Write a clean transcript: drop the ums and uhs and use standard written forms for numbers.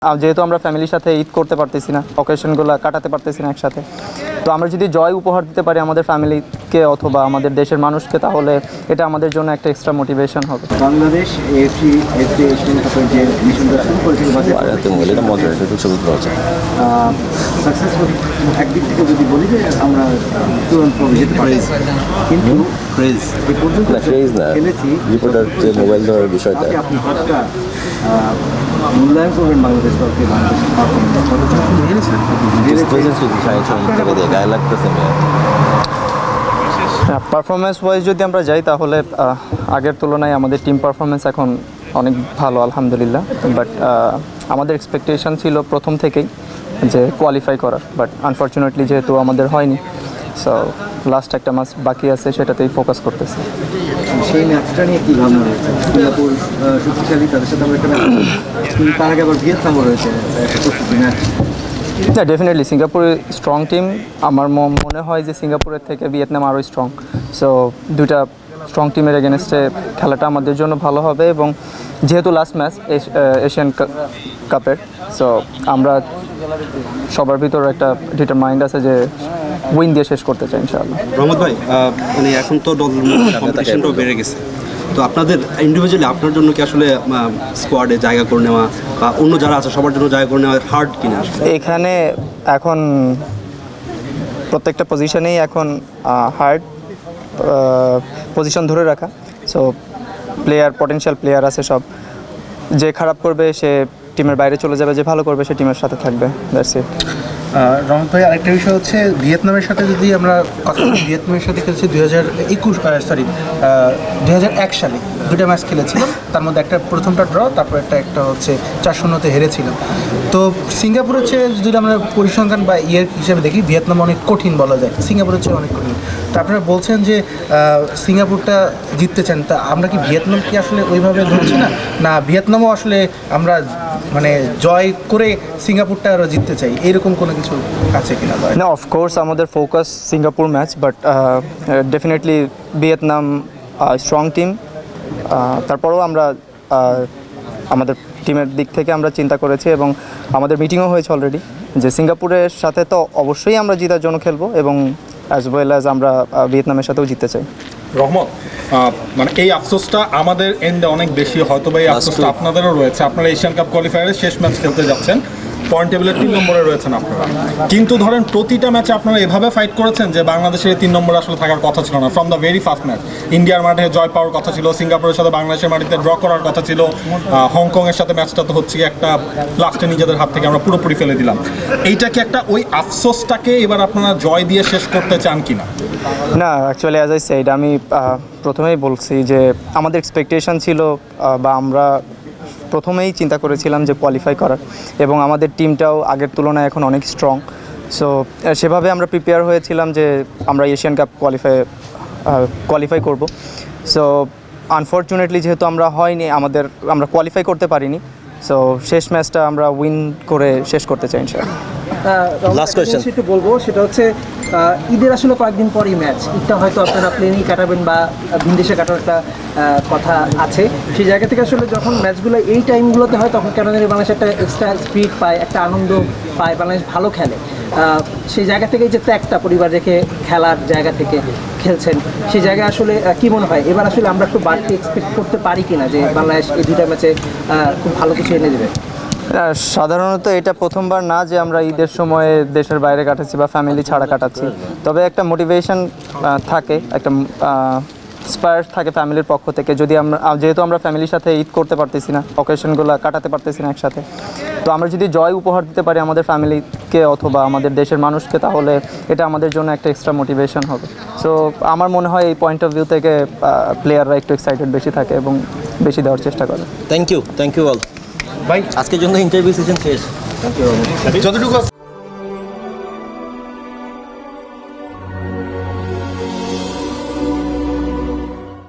যেহেতু আমরা ফ্যামিলির সাথে ঈদ করতে পারতেছি না, অকেশনগুলো কাটাতে পারতেছি না একসাথে, তো আমরা যদি জয় উপহার দিতে পারি আমাদের ফ্যামিলিকে অথবা আমাদের দেশের মানুষকে, তাহলে এটা আমাদের জন্য একটা এক্সট্রা মোটিভেশন হবে। বাংলাদেশ এশিয়ান কাপের যে মিশনটা শুরু করেছিল সাকসেসফুল একদিক থেকে যদি বলি যে আমরা তুরন্ত যেতে পারি, কিন্তু এই পর্যন্ত খেলেছি মোবাইল ধরার বিষয়টা আপনি হাতটা মূল্যায়ন করবেন বাংলাদেশ দলকে, গায়ে লাগতেছে। পারফরমেন্স ওয়াইজ যদি আমরা যাই তাহলে আগের তুলনায় আমাদের টিম পারফরমেন্স এখন অনেক ভালো আলহামদুলিল্লাহ। বাট আমাদের এক্সপেকটেশন ছিল প্রথম থেকেই যে কোয়ালিফাই করার, বাট আনফর্চুনেটলি যেহেতু আমাদের হয়নি, সো লাস্ট একটা ম্যাচ বাকি আছে, সেটাতেই ফোকাস করতেছি। সেই ম্যাচটা নিয়ে কী ভাবনা রয়েছে? সিঙ্গাপুর শক্তিশালী, তাদের সাথে আমরা একটা ম্যাচ, কিন্তু তার আগে আবার ভিয়েতনামও রয়েছে একটা প্রস্তুতি ম্যাচ। না, ডেফিনেটলি সিঙ্গাপুর স্ট্রং টিম। আমার মনে হয় যে সিঙ্গাপুরের থেকে ভিয়েতনাম আরও স্ট্রং। সো দুটা স্ট্রং টিমের এগেনস্টে খেলাটা আমাদের জন্য ভালো হবে, এবং যেহেতু লাস্ট ম্যাচ এশিয়ান কাপের, সো আমরা সবার ভিতর একটা ডিটারমাইন্ড আছে যে উইন দিয়ে শেষ করতে চাই ইনশাআল্লাহ। রহমত ভাই, মানে এখন তো কম্পিটিশনটাও বেড়ে গেছে, তো আপনাদের ইন্ডিভিজুয়ালি আপনার জন্য কি আসলে স্কোয়াডে জায়গা করে নেওয়া বা অন্য যারা আছে সবার জন্য জায়গা করে নেওয়া হার্ড কিনা? এখানে এখন প্রত্যেকটা পজিশনেই এখন হার্ড পজিশন ধরে রাখা। সো পটেনশিয়াল প্লেয়ার আছে সব, যে খারাপ করবে সে টিমের বাইরে চলে যাবে, যে ভালো করবে সে টিমের সাথে থাকবে। That's it. রহমত ভাই, আরেকটা বিষয় হচ্ছে ভিয়েতনামের সাথে যদি আমরা কথা বলি, ভিয়েতনামের সাথে খেলেছি 2001 সালে দুটো ম্যাচ খেলেছিলাম, তার মধ্যে একটা প্রথমটা ড্র, তারপর একটা হচ্ছে 4-0 হেরেছিলাম। তো সিঙ্গাপুরের চেয়ে যদি আমরা পরিসংখ্যান বা ইয়ের হিসেবে দেখি, ভিয়েতনাম অনেক কঠিন বলা যায়, সিঙ্গাপুরের চেয়ে অনেক কঠিন। তো আপনারা বলছেন যে সিঙ্গাপুরটা জিততে চান, তা আমরা কি ভিয়েতনাম কি আসলে ওইভাবে ধরছি না, না ভিয়েতনামও আসলে আমরা মানে জয় করে সিঙ্গাপুরটা আরও জিততে চাই, এরকম কোনো কিছু আছে কিনা? না, অফকোর্স আমাদের focus Singapore match, but definitely Vietnam strong team. তারপরেও আমরা আমাদের টিমের দিক থেকে আমরা চিন্তা করেছি, এবং আমাদের মিটিংও হয়েছে অলরেডি, যে সিঙ্গাপুরের সাথে তো অবশ্যই আমরা জেতার জন্য খেলবো, এবং অ্যাজ ওয়েল অ্যাজ আমরা ভিয়েতনামের সাথেও জিততে চাই। রহমত, মানে এই আফসোসটা আমাদের এন্ডে অনেক বেশি, হয়তো বা এই আফসোসটা আপনাদেরও রয়েছে। আপনারা এশিয়ান কাপ কোয়ালিফায়ারের শেষ ম্যাচ খেলতে যাচ্ছেন, পয়েন্ট টেবিলের 3 নম্বরে রয়েছেন আপনারা, কিন্তু ধরেন প্রতিটা ম্যাচে আপনারা এভাবে ফাইট করেছেন যে বাংলাদেশের 3 নম্বরে আসলে থাকার কথা ছিল না। From the very first match ইন্ডিয়ার মাঠে জয় পাওয়ার কথা ছিল, সিঙ্গাপুরের সাথে বাংলাদেশের মাটিতে ড্র করার কথা ছিল, হংকংয়ের সাথে ম্যাচটা তো হচ্ছে একটা লাস্টে নিজেদের হাত থেকে আমরা পুরোপুরি ফেলে দিলাম। এইটা কি একটা ওই আফসোসটাকে এবার আপনারা জয় দিয়ে শেষ করতে চান কিনা? না, অ্যাকচুয়ালি অ্যাজ আই সেড, আমি প্রথমেই বলছি যে আমাদের এক্সপেকটেশন ছিল বা আমরা প্রথমেই চিন্তা করেছিলাম যে কোয়ালিফাই করার, এবং আমাদের টিমটাও আগের তুলনায় এখন অনেক স্ট্রং। সো সেভাবে আমরা প্রিপেয়ার হয়েছিলাম যে আমরা এশিয়ান কাপ কোয়ালিফাই করব। সো আনফর্চুনেটলি যেহেতু আমরা আমরা কোয়ালিফাই করতে পারিনি, সো শেষ ম্যাচটা আমরা উইন করে শেষ করতে চাই ইনশাআল্লাহ। লাস্ট কোয়েশ্চেন একটু বলবো, সেটা হচ্ছে ঈদের আসলে কয়েকদিন পরই ম্যাচ, ঈদটা হয়তো আপনারা প্লেনেই কাটাবেন বা বিদেশে কাটার একটা কথা আছে। সেই জায়গা থেকে আসলে যখন ম্যাচগুলো এই টাইমগুলোতে হয়, তখন কেন জানি বাংলাদেশ একটা এক্সট্রা স্পিড পায়, একটা আনন্দ পায়, বাংলাদেশ ভালো খেলে। সেই জায়গা থেকে যে একটা পরিবার রেখে খেলার জায়গা থেকে খেলছেন, সেই জায়গায় আসলে কী মনে হয় এবার আসলে আমরা একটু বাড়তি এক্সপেক্ট করতে পারি কিনা যে বাংলাদেশ এই দুটা ম্যাচে খুব ভালো কিছু এনে দেবে? সাধারণত এটা প্রথমবার না যে আমরা ঈদের সময়ে দেশের বাইরে কাটাচ্ছি বা ফ্যামিলি ছাড়া কাটাচ্ছি, তবে একটা মোটিভেশন থাকে, একটা স্পায়ার থাকে ফ্যামিলির পক্ষ থেকে। যেহেতু আমরা ফ্যামিলির সাথে ঈদ করতে পারতেছি না, অকেশনগুলো কাটাতে পারতেছি না একসাথে, তো আমরা যদি জয় উপহার দিতে পারি আমাদের ফ্যামিলিকে অথবা আমাদের দেশের মানুষকে, তাহলে এটা আমাদের জন্য একটা এক্সট্রা মোটিভেশন হবে। সো আমার মনে হয় এই পয়েন্ট অফ ভিউ থেকে প্লেয়াররা একটু এক্সাইটেড বেশি থাকে এবং বেশি দেওয়ার চেষ্টা করে। থ্যাংক ইউ অল ভাই, আজকের জন্য ইন্টারভিউ সেশন শেষ। যতটুকু